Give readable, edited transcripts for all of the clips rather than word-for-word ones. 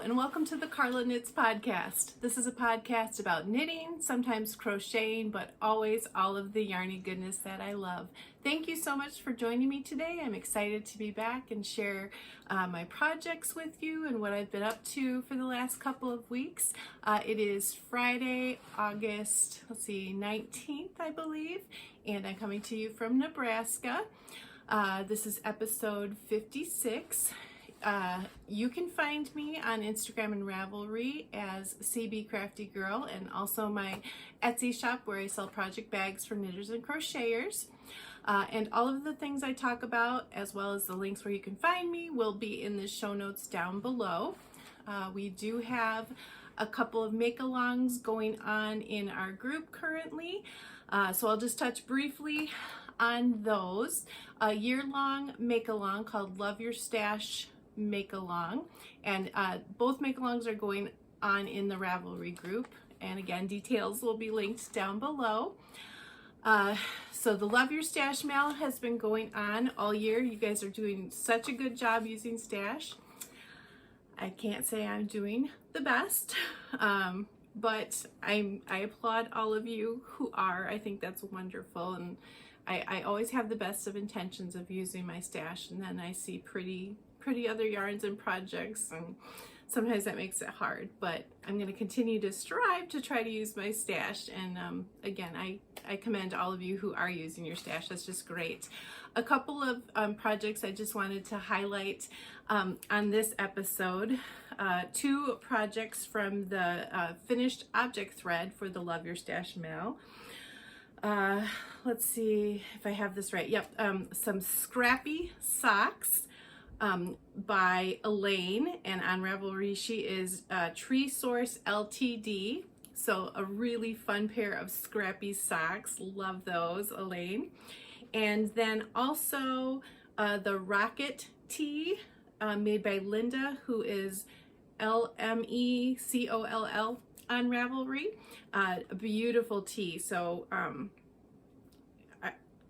and welcome to the Carla Knits podcast. This is a podcast about knitting, sometimes crocheting, but always all of the yarny goodness that I love. Thank you so much for joining me today. I'm excited to be back and share my projects with you and what I've been up to for the last couple of weeks. It is Friday, August 19th, I believe, and I'm coming to you from Nebraska. This is episode 56. You can find me on Instagram and Ravelry as cbcraftygirl, and also my Etsy shop where I sell project bags for knitters and crocheters. And all of the things I talk about, as well as the links where you can find me, will be in the show notes down below. We do have a couple of make-alongs going on in our group currently, so I'll just touch briefly on those. A year-long make-along called Love Your Stash Make-along, and both make-alongs are going on in the Ravelry group, and again, details will be linked down below. So the Love Your Stash mail has been going on all year. You guys are doing such a good job using Stash. I can't say I'm doing the best, but I applaud all of you who are. I think that's wonderful, and I always have the best of intentions of using my Stash, and then I see pretty other yarns and projects, and sometimes that makes it hard, but I'm going to continue to strive to try to use my Stash. And again, I commend all of you who are using your Stash. That's just great. A couple of projects I just wanted to highlight on this episode. Two projects from the finished object thread for the Love Your Stash mail. Let's see if I have this right. Yep, some scrappy socks by Elaine, and on Ravelry she is Tree Source Ltd. So a really fun pair of scrappy socks. Love those, Elaine. And then also the Rocket Tee made by Linda, who is LMECOLL on Ravelry. A beautiful tee. So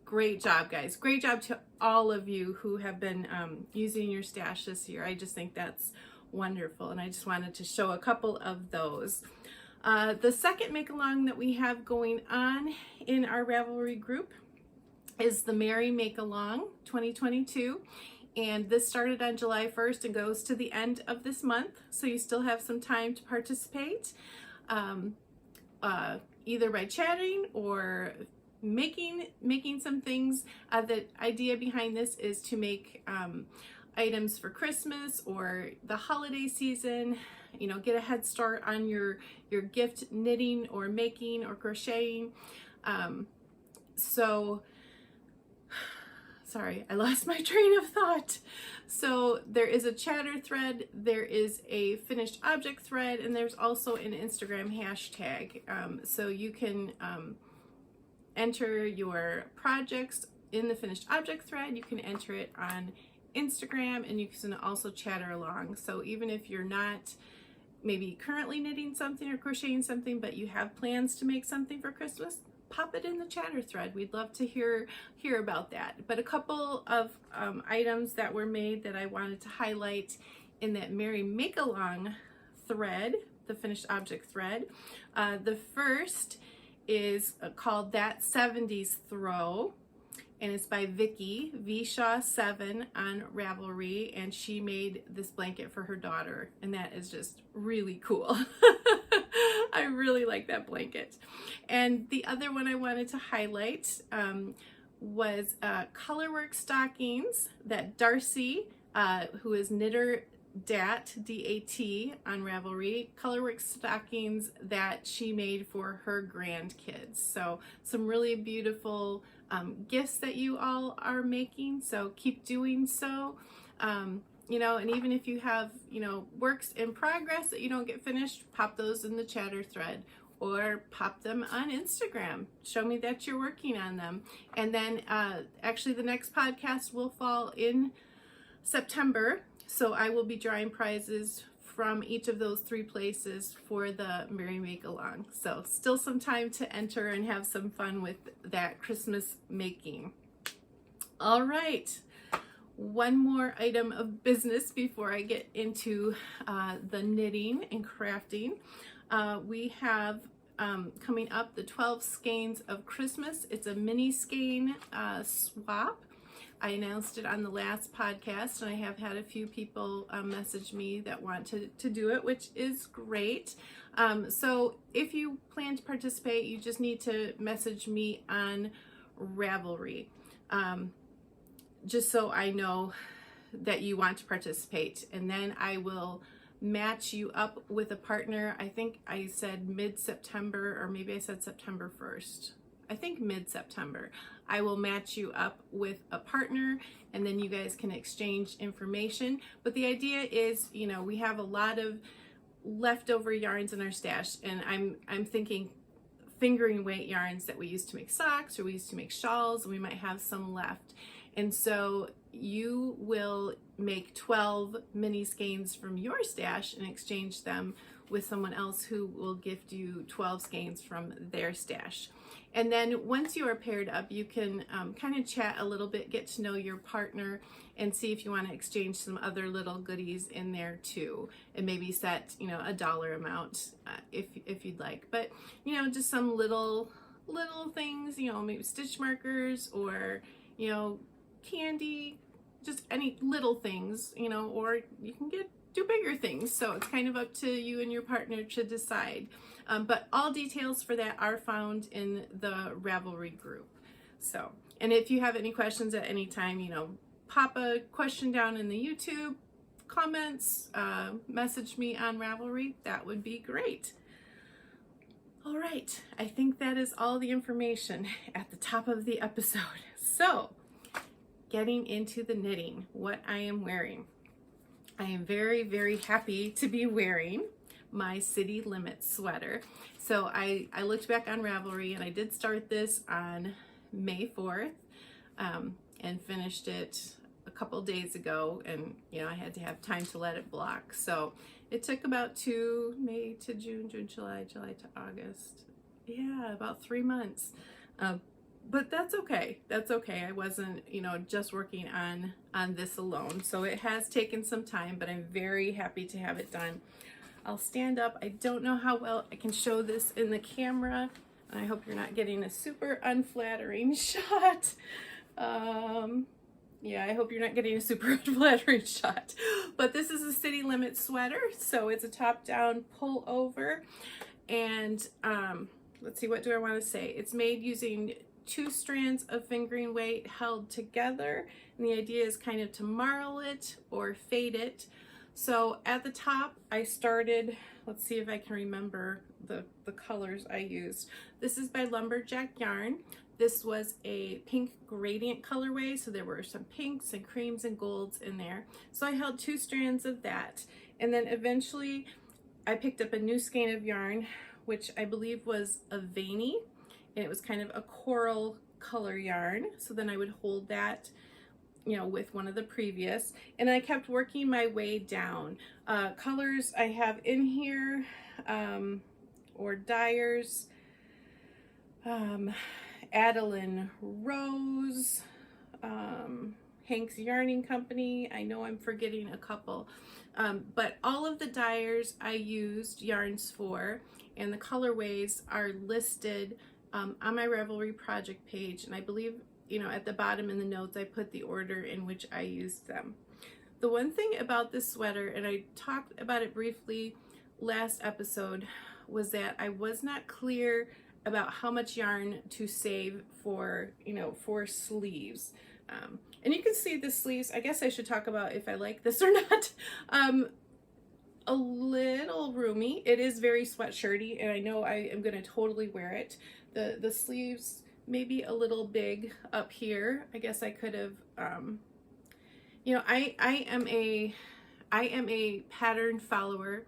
great job, guys. Great job to all of you who have been using your Stash this year. I just think that's wonderful, and I just wanted to show a couple of those. The second make-along that we have going on in our Ravelry group is the Merry Makealong 2022, and this started on July 1st and goes to the end of this month, so you still have some time to participate, either by chatting or making some things. The idea behind this is to make items for Christmas or the holiday season, you know, get a head start on your gift knitting or making or crocheting. So sorry, I lost my train of thought. So there is a chatter thread, there is a finished object thread, and there's also an Instagram hashtag. So you can enter your projects in the finished object thread. You can enter it on Instagram, and you can also chatter along. So even if you're not maybe currently knitting something or crocheting something, but you have plans to make something for Christmas, pop it in the chatter thread. We'd love to hear about that. But a couple of items that were made that I wanted to highlight in that Merry Makealong thread, the finished object thread. The first is called That 70s Throw, and it's by Vicky VShaw7 on Ravelry, and she made this blanket for her daughter, and that is just really cool. I really like that blanket. And the other one I wanted to highlight was Colorwork Stockings that Darcy, who is Knitter Dat, D-A-T on Ravelry, Colorwork stockings that she made for her grandkids. So some really beautiful gifts that you all are making, so keep doing so. You know, and even if you have, you know, works in progress that you don't get finished, pop those in the chatter thread or pop them on Instagram. Show me that you're working on them. And then actually the next podcast will fall in September, so I will be drawing prizes from each of those three places for the Merry Makealong. So still some time to enter and have some fun with that Christmas making. All right. one more item of business before I get into the knitting and crafting. We have coming up the 12 Skeins of Christmas. It's a mini skein swap. I announced it on the last podcast, and I have had a few people message me that want to do it, which is great. So if you plan to participate, you just need to message me on Ravelry, just so I know that you want to participate, and then I will match you up with a partner. I think I said mid-September, or maybe I said September 1st. I think mid-September. I will match you up with a partner, and then you guys can exchange information. But the idea is, you know, we have a lot of leftover yarns in our stash, and I'm thinking fingering weight yarns that we used to make socks, or we used to make shawls, and we might have some left. And so you will make 12 mini skeins from your stash and exchange them with someone else who will gift you 12 skeins from their stash. And then once you are paired up, you can kind of chat a little bit, get to know your partner, and see if you want to exchange some other little goodies in there too, and maybe set, you know, a dollar amount if you'd like. But, you know, just some little things, you know, maybe stitch markers, or, you know, candy, just any little things, you know, or you can do bigger things. So it's kind of up to you and your partner to decide. But all details for that are found in the Ravelry group. So, and if you have any questions at any time, you know, pop a question down in the YouTube comments, message me on Ravelry. That would be great. All right, I think that is all the information at the top of the episode. So, getting into the knitting, what I am wearing. I am very, very happy to be wearing my City Limits sweater. So I looked back on Ravelry, and I did start this on May 4th and finished it a couple days ago, and you know, I had to have time to let it block. So it took about May to June, July to August. Yeah, about 3 months. But that's okay. That's okay. I wasn't, you know, just working on this alone. So it has taken some time, but I'm very happy to have it done. I'll stand up. I don't know how well I can show this in the camera. I hope you're not getting a super unflattering shot. Yeah, I hope you're not getting a super unflattering shot. But this is a City Limits sweater. So it's a top-down pullover. And let's see, what do I want to say? It's made using 2 strands of fingering weight held together, and the idea is kind of to marl it or fade it. So at the top I started, let's see if I can remember the colors I used. This is by Lumberjack Yarn. This was a pink gradient colorway, so there were some pinks and creams and golds in there. So I held 2 strands of that, and then eventually I picked up a new skein of yarn, which I believe was a veiny, and it was kind of a coral color yarn. So then I would hold that, you know, with one of the previous, and I kept working my way down. Colors I have in here, or dyers, Adeline Rose, Hank's Yarning Company. I know I'm forgetting a couple, but all of the dyers I used yarns for, and the colorways are listed on my Ravelry project page, and I believe, you know, at the bottom in the notes I put the order in which I used them. The one thing about this sweater, and I talked about it briefly last episode, was that I was not clear about how much yarn to save for, you know, for sleeves. And you can see the sleeves, I guess I should talk about if I like this or not. A little roomy. It is very sweatshirty, and I know I am going to totally wear it. The sleeves maybe a little big up here. I guess I could have, you know, I am a pattern follower.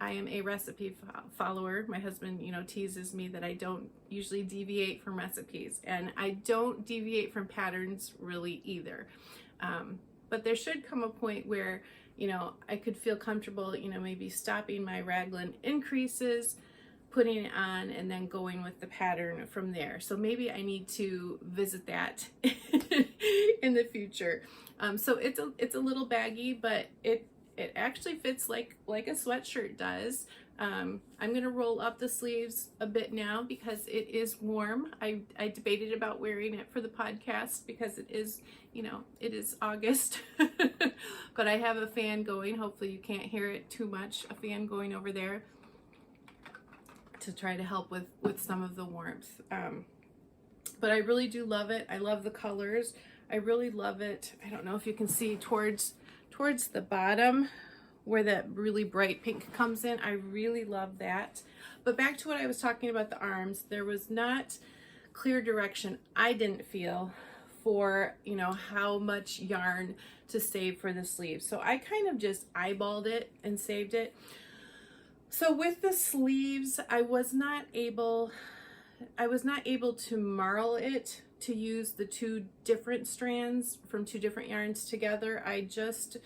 I am a recipe follower. My husband, you know, teases me that I don't usually deviate from recipes, and I don't deviate from patterns really either. But there should come a point where, you know, I could feel comfortable, you know, maybe stopping my raglan increases, putting it on and then going with the pattern from there. So maybe I need to visit that in the future. So it's a little baggy, but it actually fits like a sweatshirt does. I'm gonna roll up the sleeves a bit now because it is warm. I debated about wearing it for the podcast because it is, you know, it is August, but I have a fan going. Hopefully you can't hear it too much. A fan going over there to try to help with some of the warmth. But I really do love it. I love the colors. I really love it. I don't know if you can see towards the bottom where that really bright pink comes in. I really love that. But back to what I was talking about, the arms, there was not clear direction, I didn't feel, for, you know, how much yarn to save for the sleeve. So I kind of just eyeballed it and saved it. So with the sleeves, I was not able to marl it to use the two different strands from two different yarns together. I just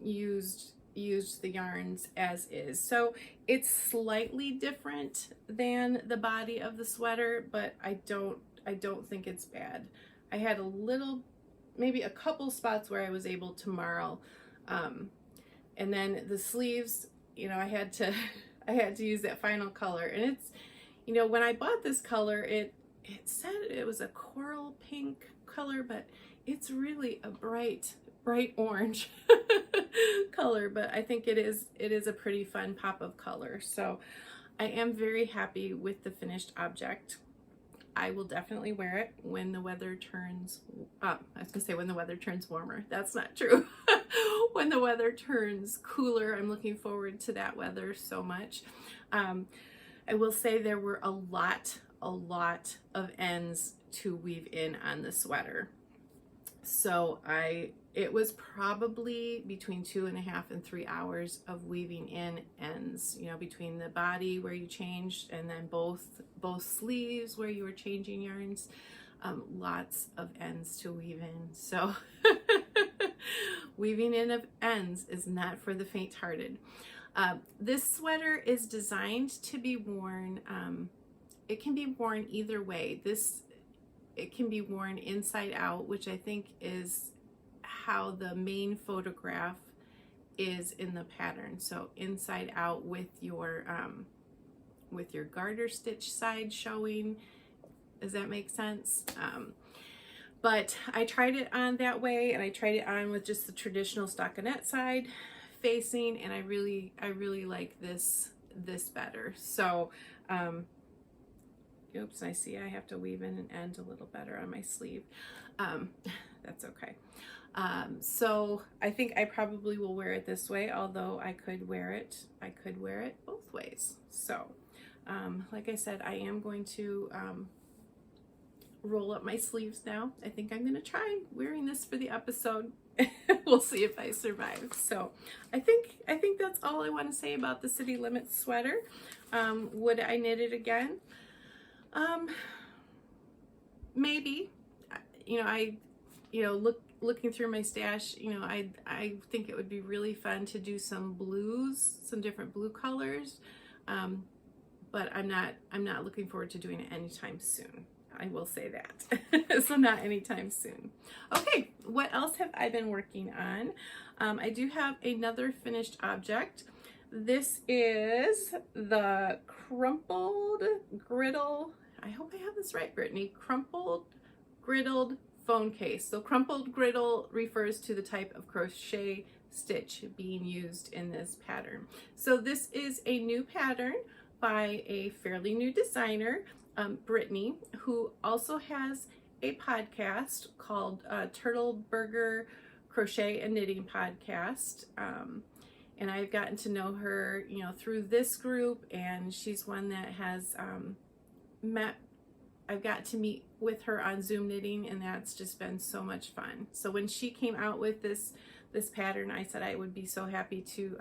used the yarns as is. So it's slightly different than the body of the sweater, but I don't think it's bad. I had a little, maybe a couple spots where I was able to marl, and then the sleeves, you know, I had to use that final color. And it's, you know, when I bought this color, it said it was a coral pink color, but it's really a bright orange color. But I think it is a pretty fun pop of color. So I am very happy with the finished object. I will definitely wear it when the weather turns I was gonna say when the weather turns warmer. That's not true. When the weather turns cooler, I'm looking forward to that weather so much. I will say there were a lot of ends to weave in on the sweater. So it was probably between 2.5 and 3 hours of weaving in ends, you know, between the body where you changed and then both sleeves where you were changing yarns. Lots of ends to weave in. So weaving in of ends is not for the faint-hearted. This sweater is designed to be worn, it can be worn either way. It can be worn inside out, which I think is how the main photograph is in the pattern. So inside out with your garter stitch side showing. Does that make sense? But I tried it on that way, and I tried it on with just the traditional stockinette side facing, and I really like this better. So oops, I see I have to weave in an end a little better on my sleeve. That's okay. So I think I probably will wear it this way, although I could wear it both ways. So like I said, I am going to roll up my sleeves now. I think I'm gonna try wearing this for the episode. We'll see if I survive. So I think that's all I want to say about the City Limits sweater. Would I knit it again? Maybe. Looking through my stash, you know, I think it would be really fun to do some blues, some different blue colors. But I'm not looking forward to doing it anytime soon. I will say that. So not anytime soon. Okay, what else have I been working on? I do have another finished object. This is the crumpled griddle. I hope I have this right, Brittany. Crumpled griddled phone case. So crumpled griddle refers to the type of crochet stitch being used in this pattern. So this is a new pattern by a fairly new designer, Brittany, who also has a podcast called Turtle Burger Crochet and Knitting Podcast. And I've gotten to know her, you know, through this group, and she's one that has I've got to meet with her on Zoom knitting, and that's just been so much fun. So when she came out with this pattern, I said I would be so happy to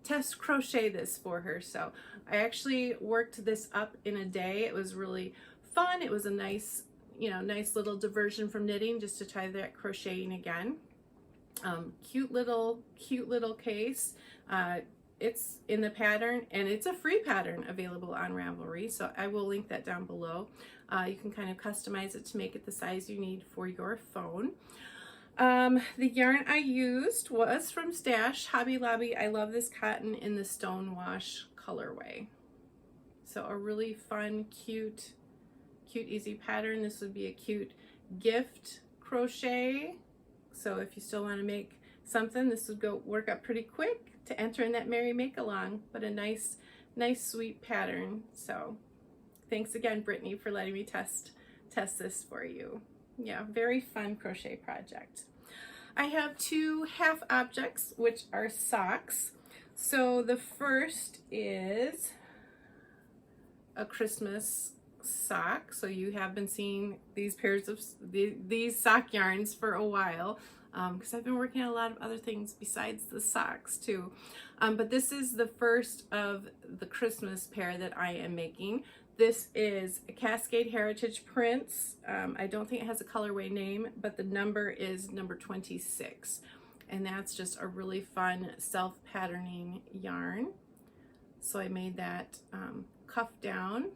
test crochet this for her. So I actually worked this up in a day. It was really fun. It was a nice little diversion from knitting, just to try that crocheting again. Cute little case. it's in the pattern, and it's a free pattern available on Ravelry, so I will link that down below. You can kind of customize it to make it the size you need for your phone. The yarn I used was from Stash, Hobby Lobby. I love this cotton in the Stonewash colorway. So a really fun, cute, easy pattern. This would be a cute gift crochet. So if you still want to make something, this would work up pretty quick to enter in that Merry Makealong, but a nice, sweet pattern. So thanks again, Brittany, for letting me test this for you. Yeah, very fun crochet project. I have 2 half objects, which are socks. So the first is a Christmas sock. So you have been seeing these pairs of these sock yarns for a while, because I've been working on a lot of other things besides the socks too. But this is the first of the Christmas pair that I am making. This is a Cascade Heritage Prints. I don't think it has a colorway name, but the number is number 26. And that's just a really fun self-patterning yarn. So I made that cuff down.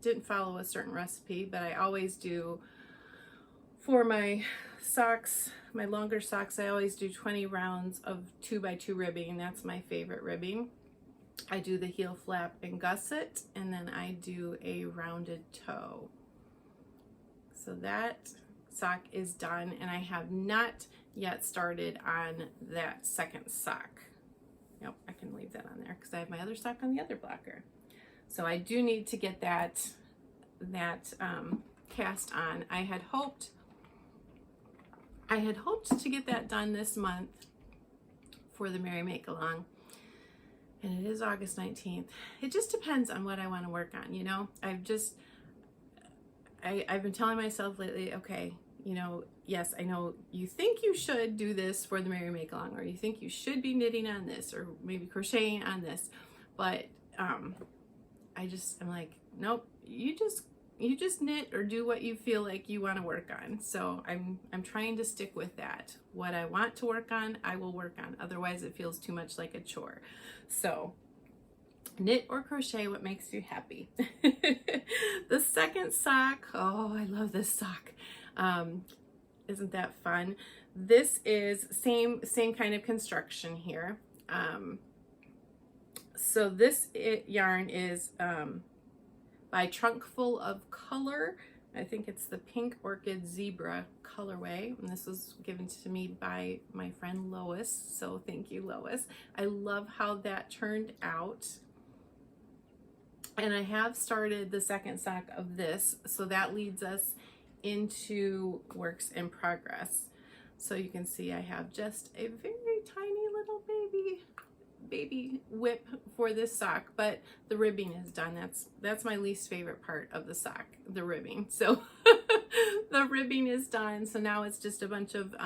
Didn't follow a certain recipe, but I always do for my socks, my longer socks, I always do 20 rounds of 2x2 ribbing. That's my favorite ribbing. I do the heel flap and gusset, and then I do a rounded toe. So that sock is done, and I have not yet started on that second sock. Yep, I can leave that on there because I have my other sock on the other blocker. So I do need to get that cast on. I had hoped to get that done this month for the Merry Makealong, and it is August 19th. It just depends on what I want to work on, you know. I've been telling myself lately, okay, you know, yes, I know you think you should do this for the Merry Makealong, or you think you should be knitting on this, or maybe crocheting on this, but I'm like, nope, you just knit or do what you feel like you want to work on. So I'm trying to stick with that. What I want to work on, I will work on. Otherwise it feels too much like a chore. So knit or crochet what makes you happy. The second sock, oh, I love this sock. Isn't that fun? This is same kind of construction here. So this yarn is by Trunkful of Color. I think it's the Pink Orchid Zebra colorway, and this was given to me by my friend Lois, so thank you, Lois. I love how that turned out. And I have started the second sock of this, so that leads us into works in progress. So you can see I have just a very tiny little baby whip for this sock, but the ribbing is done. That's my least favorite part of the sock, the ribbing. So the ribbing is done, so now it's just a bunch of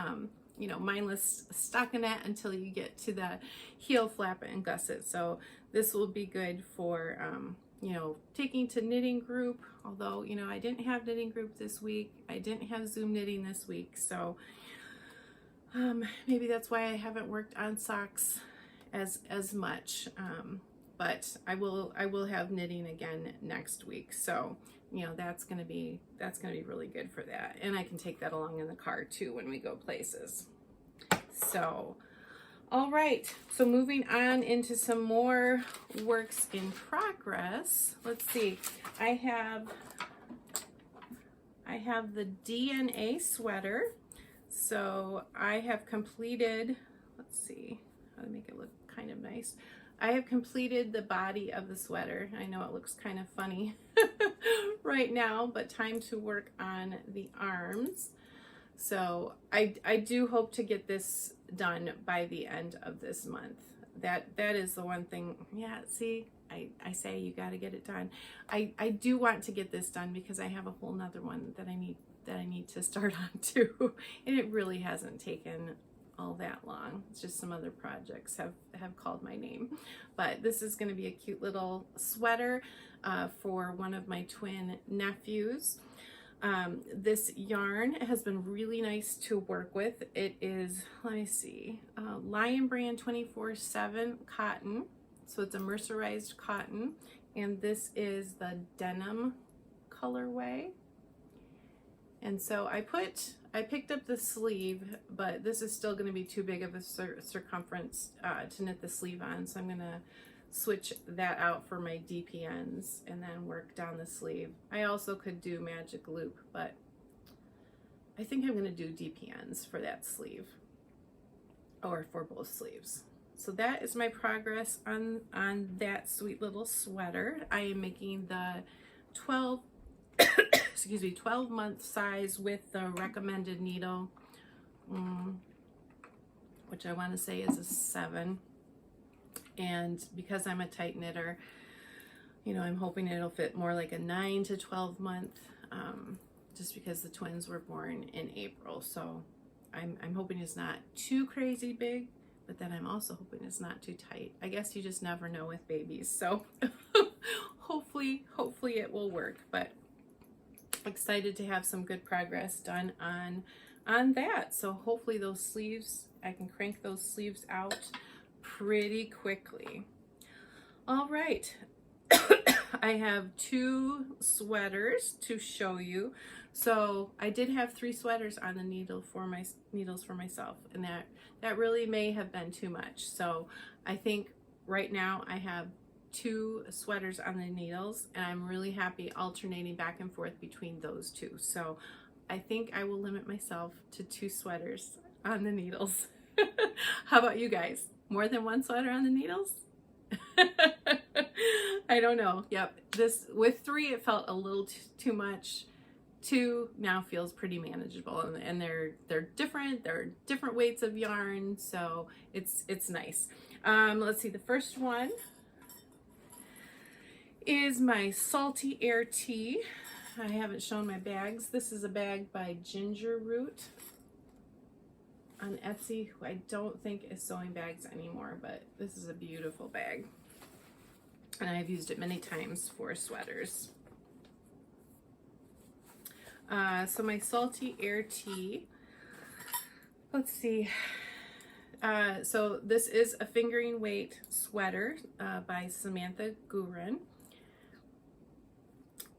you know, mindless stockinette until you get to the heel flap and gusset. So this will be good for you know, taking to knitting group, although, you know, I didn't have knitting group this week. I didn't have Zoom knitting this week, so maybe that's why I haven't worked on socks as much, but I will have knitting again next week. So, you know, that's gonna be really good for that, and I can take that along in the car too when we go places. So, all right, so moving on into some more works in progress. Let's see, I have the DNA sweater. So I have completed, let's see how to make it look kind of nice. I have completed the body of the sweater. I know it looks kind of funny right now, but time to work on the arms. So I do hope to get this done by the end of this month. That is the one thing. Yeah, see, I say you got to get it done. I do want to get this done because I have a whole nother one that I need to start on too, and it really hasn't taken all that long. It's just some other projects have called my name. But this is going to be a cute little sweater for one of my twin nephews. This yarn has been really nice to work with. It is, let me see, Lion Brand 24/7 cotton. So it's a mercerized cotton, and this is the denim colorway. And so I picked up the sleeve, but this is still going to be too big of a circumference to knit the sleeve on, so I'm going to switch that out for my DPNs and then work down the sleeve. I also could do magic loop, but I think I'm going to do DPNs for that sleeve, or for both sleeves. So that is my progress on that sweet little sweater. I am making the 12 month size with the recommended needle, which I want to say is a 7. And because I'm a tight knitter, you know, I'm hoping it'll fit more like a 9 to 12 month, just because the twins were born in April. So I'm hoping it's not too crazy big, but then I'm also hoping it's not too tight. I guess you just never know with babies. So hopefully it will work, but excited to have some good progress done on that. So hopefully those sleeves, I can crank those sleeves out pretty quickly. All right. I have 2 sweaters to show you. So I did have 3 sweaters on the needles for myself, and that really may have been too much. So I think right now I have 2 sweaters on the needles, and I'm really happy alternating back and forth between those 2. So I think I will limit myself to 2 sweaters on the needles. How about you guys? More than 1 sweater on the needles? I don't know. Yep. This, with 3, it felt a little too much. 2 now feels pretty manageable, and they're different. They're different weights of yarn, so it's nice. Let's see. The first one is my Salty Air Tea. I haven't shown my bags. This is a bag by Ginger Root on Etsy, who I don't think is sewing bags anymore, but this is a beautiful bag, and I've used it many times for sweaters. So my Salty Air Tea, let's see. So this is a fingering weight sweater by Samantha Gurin.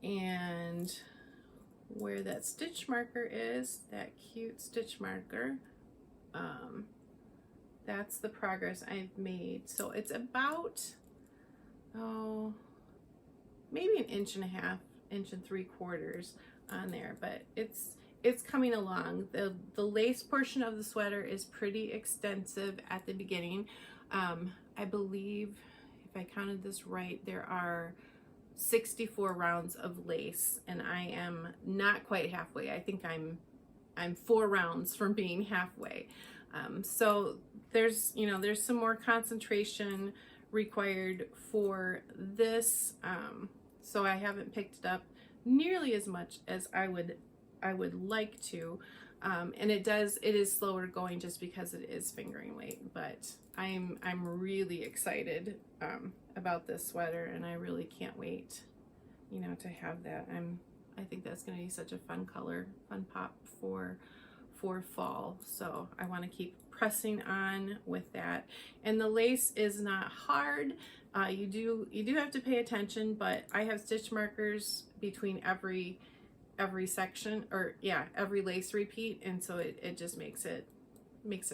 And where that stitch marker is, that cute stitch marker, that's the progress I've made. So it's about, maybe 1.5 inches, 1 3/4 inches on there, but it's coming along. The lace portion of the sweater is pretty extensive at the beginning. I believe, if I counted this right, there are 64 rounds of lace, and I am not quite halfway. I think I'm 4 rounds from being halfway. So there's some more concentration required for this. So I haven't picked it up nearly as much as I would like to. And it is slower going just because it is fingering weight, but I'm really excited about this sweater, and I really can't wait, to have that. I think that's going to be such a fun color, fun pop for fall. So I want to keep pressing on with that. And the lace is not hard. You do have to pay attention, but I have stitch markers between every section, or every lace repeat, and so it just makes it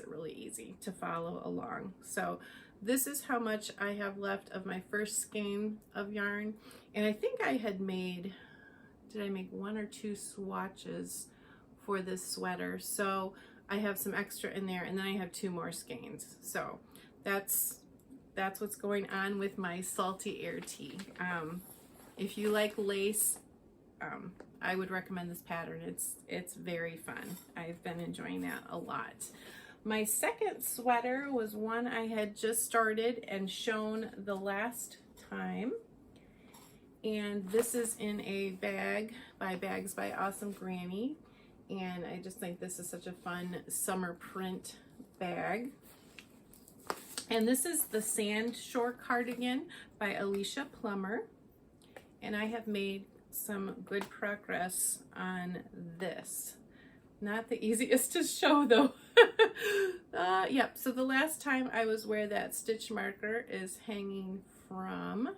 really easy to follow along. So this is how much I have left of my first skein of yarn, and I think I had made, did I make 1 or 2 swatches for this sweater? So I have some extra in there, and then I have 2 more skeins. So that's what's going on with my Salty Air Tea. If you like lace, I would recommend this pattern. It's very fun. I've been enjoying that a lot. My second sweater was one I had just started and shown the last time. And this is in a bag by Bags by Awesome Granny. And I just think this is such a fun summer print bag. And this is the Sand Shore Cardigan by Alicia Plummer. And I have made some good progress on this. Not the easiest to show though. Yep, so the last time I was where that stitch marker is hanging from,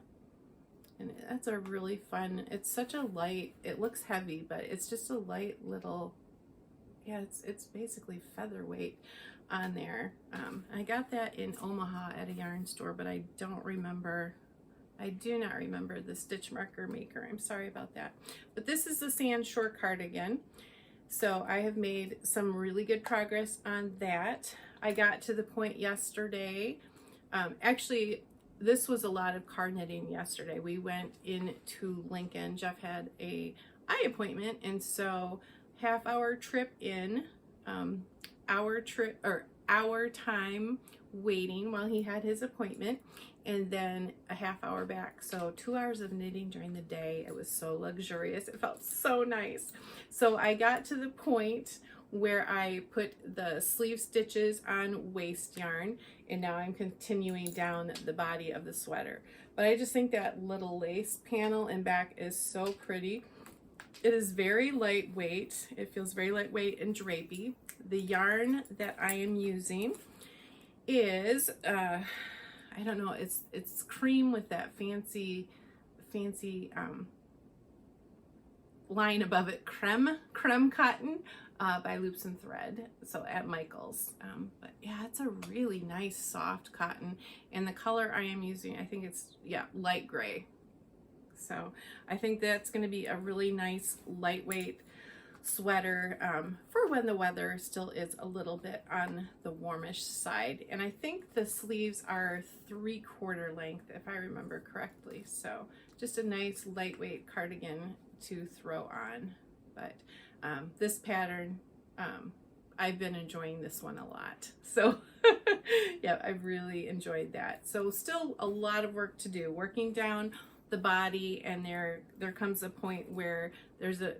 and that's a really fun, it's such a light, it looks heavy, but it's just a light little, yeah, it's basically featherweight on there. I got that in Omaha at a yarn store, but I do not remember the stitch marker maker. I'm sorry about that. But this is the Sandshore cardigan. So I have made some really good progress on that. I got to the point yesterday, actually this was a lot of card knitting yesterday. We went into Lincoln. Jeff had a eye appointment, and so half-hour trip in, hour time waiting while he had his appointment, and then a half-hour back. So 2 hours of knitting during the day. It was so luxurious. It felt so nice. So I got to the point where I put the sleeve stitches on waste yarn, and now I'm continuing down the body of the sweater. But I just think that little lace panel in back is so pretty. It is very lightweight. It feels very lightweight and drapey. The yarn that I am using is I don't know, it's cream with that fancy line above it, creme cotton by Loops and Thread, so at Michael's. But yeah, it's a really nice soft cotton, and the color I am using, I think it's, yeah, light gray. So I think that's going to be a really nice lightweight sweater for when the weather still is a little bit on the warmish side. And I think the sleeves are 3/4 length, if I remember correctly. So just a nice lightweight cardigan to throw on. But this pattern, I've been enjoying this one a lot. So yeah, I've really enjoyed that. So still a lot of work to do, working down the body, and there comes a point where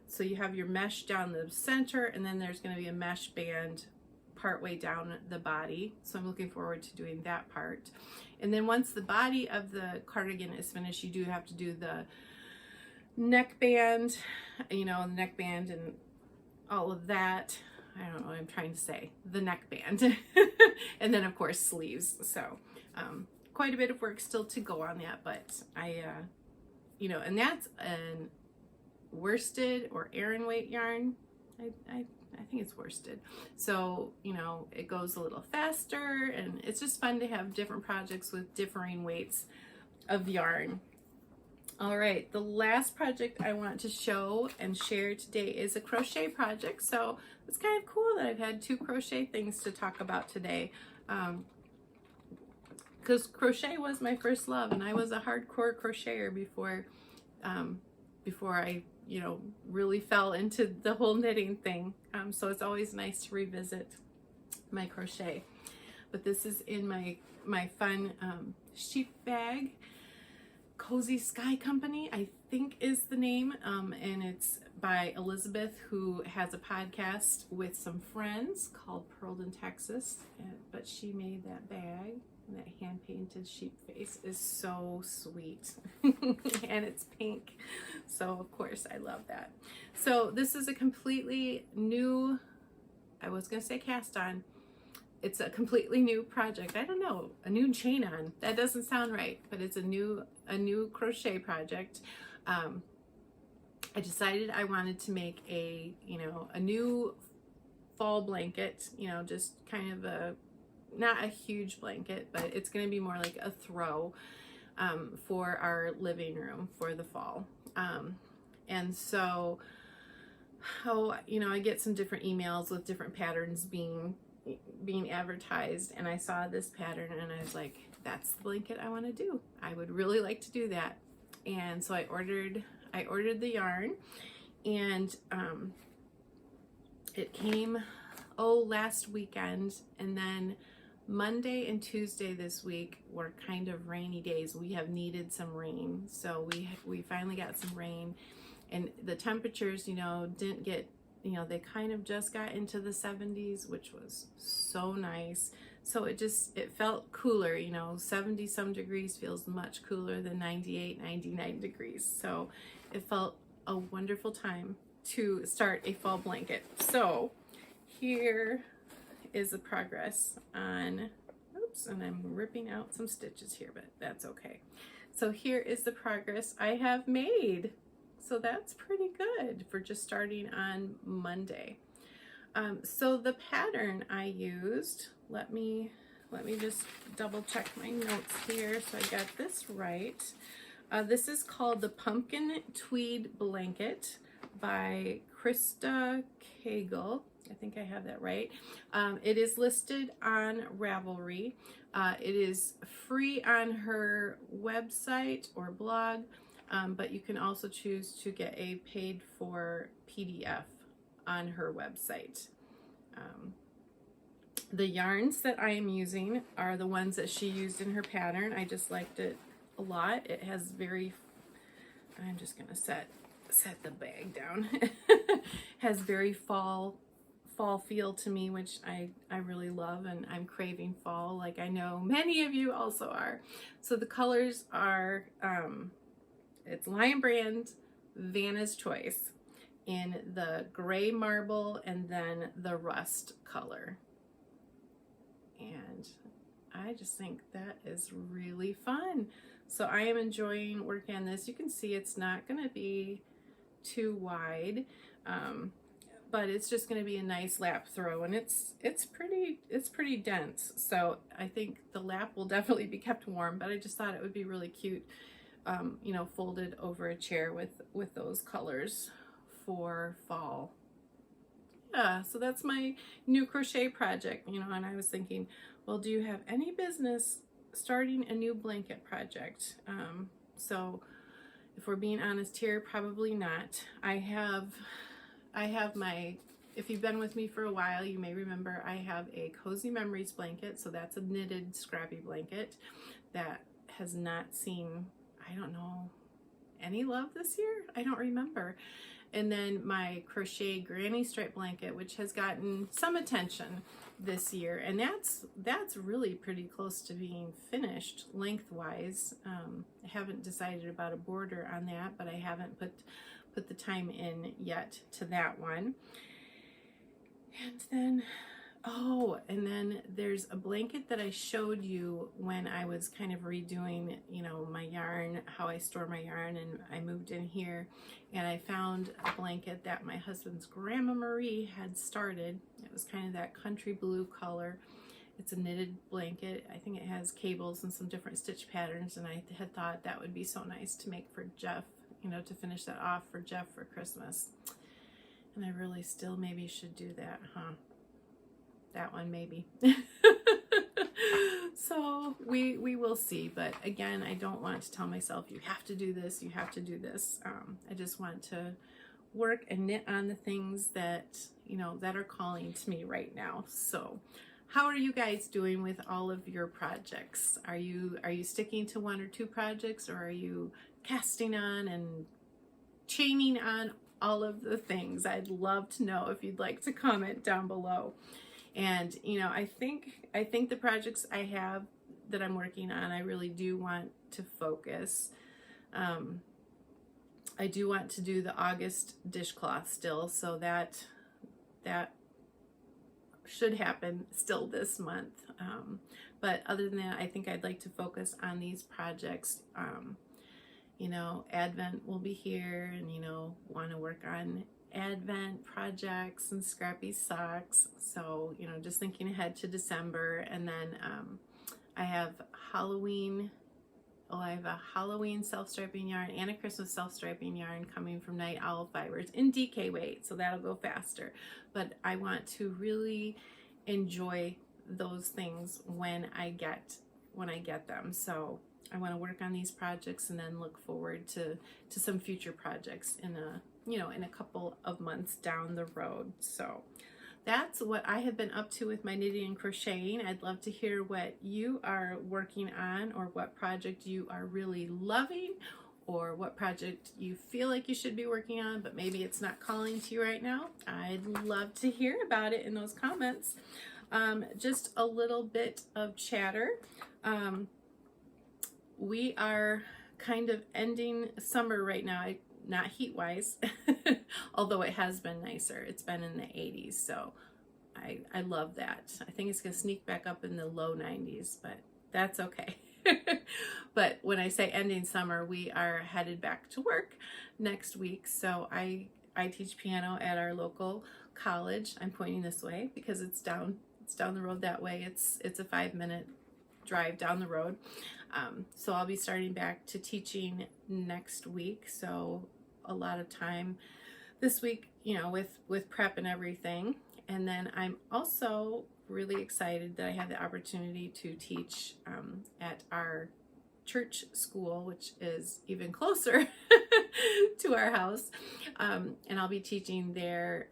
so you have your mesh down the center, and then there's going to be a mesh band partway down the body. So I'm looking forward to doing that part. And then once the body of the cardigan is finished, you do have to do the neckband, you know, the neckband and all of that. I don't know what I'm trying to say, the neckband. And then of course sleeves. So quite a bit of work still to go on that, but you know, and that's an worsted or Aran weight yarn. I think it's worsted. So, you know, it goes a little faster, and it's just fun to have different projects with differing weights of yarn. All right, the last project I want to show and share today is a crochet project. So it's kind of cool that I've had 2 crochet things to talk about today. Because crochet was my first love, and I was a hardcore crocheter before I, you know, really fell into the whole knitting thing. So it's always nice to revisit my crochet. But this is in my fun sheep bag. Cozy Sky Company, I think is the name, and it's by Elizabeth, who has a podcast with some friends called Pearled in Texas, but she made that bag. And that hand-painted sheep face is so sweet. And it's pink. So, of course, I love that. So, this is a completely new, I was going to say cast on. It's a completely new project. I don't know, a new chain on. That doesn't sound right, but it's a new crochet project. I decided I wanted to make a new fall blanket, you know, just kind of not a huge blanket, but it's going to be more like a throw for our living room for the fall. And so, you know, I get some different emails with different patterns being advertised, and I saw this pattern and I was like, that's the blanket I want to do. I would really like to do that. And so I ordered the yarn, and it came last weekend, and then Monday and Tuesday this week were kind of rainy days. We have needed some rain, so we finally got some rain, and the temperatures, you know, didn't get, you know, they kind of just got into the 70s, which was so nice. So it felt cooler, you know, 70 some degrees feels much cooler than 98, 99 degrees. So it felt a wonderful time to start a fall blanket. So here is the progress on, oops, and I'm ripping out some stitches here, but that's okay. So here is the progress I have made. So that's pretty good for just starting on Monday. So the pattern I used, let me just double check my notes here so I got this right. This is called the Pumpkin Tweed Blanket by Krista Cagle. I think I have that right. It is listed on Ravelry. It is free on her website or blog, but you can also choose to get a paid for PDF on her website. The yarns that I am using are the ones that she used in her pattern. I just liked it a lot. It has very, I'm just gonna set the bag down. Has very fall feel to me, which I really love, and I'm craving fall like I know many of you also are. So the colors are, it's Lion Brand Vanna's Choice in the gray marble and then the rust color. And I just think that is really fun. So I am enjoying working on this. You can see it's not going to be too wide, but it's just going to be a nice lap throw, and it's pretty dense. So I think the lap will definitely be kept warm, but I just thought it would be really cute, you know, folded over a chair with those colors for fall. Yeah, so that's my new crochet project, you know, and I was thinking, well, do you have any business starting a new blanket project? So if we're being honest here, probably not. I have my, if you've been with me for a while, you may remember I have a Cozy Memories blanket. So that's a knitted scrappy blanket that has not seen, I don't know, any love this year. I don't remember. And then my crochet granny stripe blanket, which has gotten some attention this year, and that's really pretty close to being finished lengthwise. I haven't decided about a border on that, but I haven't put the time in yet to that one. And then, oh, and then there's a blanket that I showed you when I was kind of redoing, you know, my yarn, how I store my yarn, and I moved in here and I found a blanket that my husband's Grandma Marie had started. It was kind of that country blue color. It's a knitted blanket. I think it has cables and some different stitch patterns, and I had thought that would be so nice to make for Jeff, you know, to finish that off for Jeff for Christmas. And I really still maybe should do that, huh? That one maybe. So we will see, but again, I don't want to tell myself you have to do this, you have to do this. I just want to work and knit on the things that, you know, that are calling to me right now. So how are you guys doing with all of your projects? Are you sticking to one or two projects, or are you casting on and chaining on all of the things? I'd love to know if you'd like to comment down below. And, you know, I think the projects I have that I'm working on, I really do want to focus. I do want to do the August dishcloth still, so that should happen still this month. But other than that, I think I'd like to focus on these projects. You know, Advent will be here, and, you know, want to work on Advent projects and scrappy socks. So, you know, just thinking ahead to December. And then I have Halloween. Oh, I have a Halloween self-striping yarn and a Christmas self-striping yarn coming from Night Owl Fibers in DK weight, so that'll go faster. But I want to really enjoy those things when I get them. So I want to work on these projects and then look forward to some future projects in a couple of months down the road. So that's what I have been up to with my knitting and crocheting. I'd love to hear what you are working on, or what project you are really loving, or what project you feel like you should be working on, but maybe it's not calling to you right now. I'd love to hear about it in those comments. Just a little bit of chatter. We are kind of ending summer right now. not heat wise, although it has been nicer. It's been in the 80s, so I love that. I think it's gonna sneak back up in the low 90s, but that's okay. But when I say ending summer, we are headed back to work next week. So I teach piano at our local college. I'm pointing this way because it's down the road that way. It's a 5-minute drive down the road. So I'll be starting back to teaching next week. So a lot of time this week, you know, with prep and everything. And then I'm also really excited that I have the opportunity to teach at our church school, which is even closer to our house. And I'll be teaching there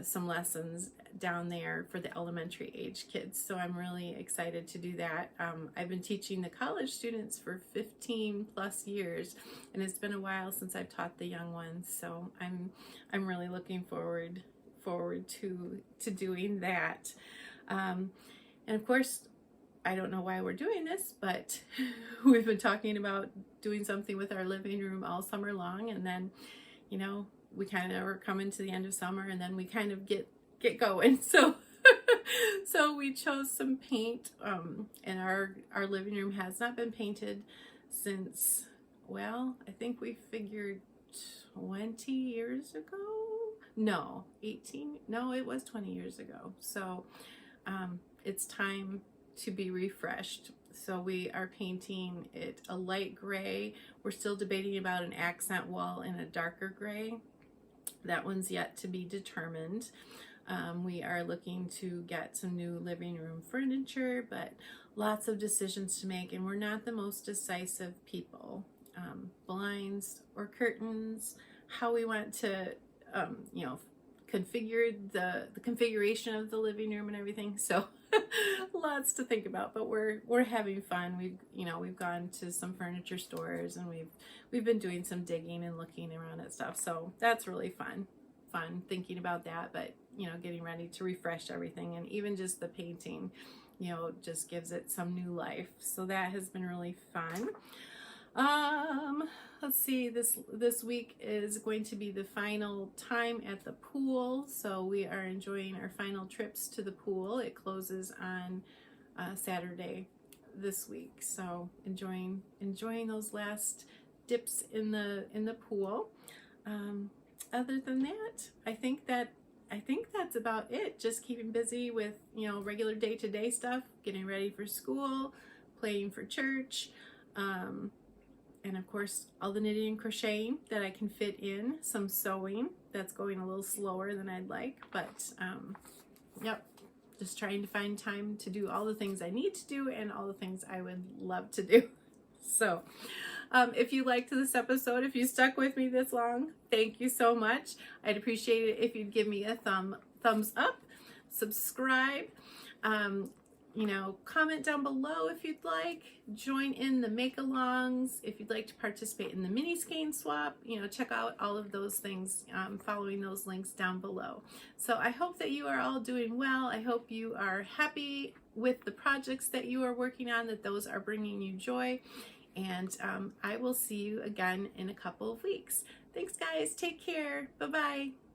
some lessons down there for the elementary age kids. So I'm really excited to do that. I've been teaching the college students for 15 plus years, and it's been a while since I've taught the young ones. So I'm really looking forward to doing that. And of course, I don't know why we're doing this, but we've been talking about doing something with our living room all summer long, and then, you know, we kind of are coming to the end of summer, and then we kind of get going. So we chose some paint, and our living room has not been painted since, well, I think we figured 20 years ago. No, 18. No, it was 20 years ago. So it's time to be refreshed. So we are painting it a light gray. We're still debating about an accent wall in a darker gray. That one's yet to be determined. We are looking to get some new living room furniture, but lots of decisions to make, and we're not the most decisive people. Blinds or curtains, how we want to, you know, configure the configuration of the living room and everything. So lots to think about, but we're having fun. We've gone to some furniture stores, and we've been doing some digging and looking around at stuff. So that's really fun thinking about that, but you know, getting ready to refresh everything, and even just the painting, you know, just gives it some new life. So that has been really fun. Let's see, this week is going to be the final time at the pool. So we are enjoying our final trips to the pool. It closes on Saturday this week. So enjoying those last dips in the pool. Other than that, I think that's about it. Just keeping busy with, you know, regular day-to-day stuff, getting ready for school, playing for church, and of course, all the knitting and crocheting that I can fit in, some sewing that's going a little slower than I'd like, but yep, just trying to find time to do all the things I need to do and all the things I would love to do. So if you liked this episode, if you stuck with me this long, thank you so much. I'd appreciate it if you'd give me a thumbs up, subscribe, you know, comment down below if you'd like, join in the make-alongs, if you'd like to participate in the mini skein swap, you know, check out all of those things, following those links down below. So I hope that you are all doing well. I hope you are happy with the projects that you are working on, that those are bringing you joy. And I will see you again in a couple of weeks. Thanks, guys. Take care. Bye-bye.